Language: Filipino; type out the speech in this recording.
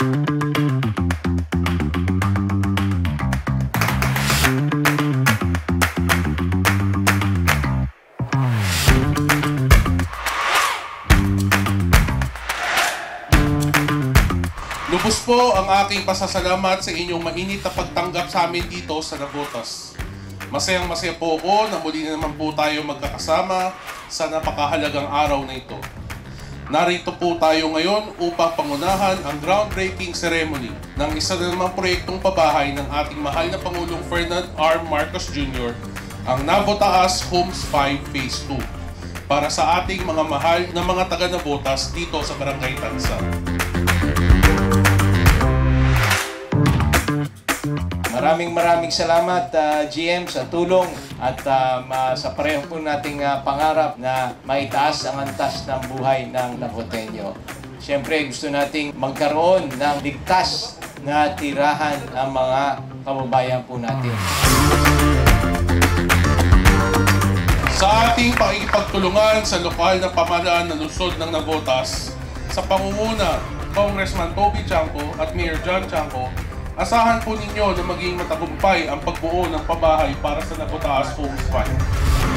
Lubos po ang aking pasasalamat sa inyong mainit na pagtanggap sa amin dito sa Navotas. Masayang-masaya po ako na muli na naman po tayo magkakasama sa napakahalagang araw na ito. Narito po tayo ngayon upang pangunahan ang groundbreaking ceremony ng isa na namang proyektong pabahay ng ating mahal na Pangulong Ferdinand R. Marcos Jr., ang Navotas Homes 5 Phase 2, para sa ating mga mahal na mga taga-Navotas dito sa Barangay Tansa. Maraming salamat GM sa tulong at sa pareho po nating pangarap na maitaas ang antas ng buhay ng Navoteño. Siyempre gusto nating magkaroon ng ligtas na tirahan ang mga kababayan po natin. Sa ating pakikipagtulungan sa lokal na pamahalaan ng lungsod ng Navotas, sa pangunguna Congressman Toby Chanco at Mayor John Chanco, asahan po ninyo na maging matagumpay ang pagbuo ng pabahay para sa Navotas Homes 5.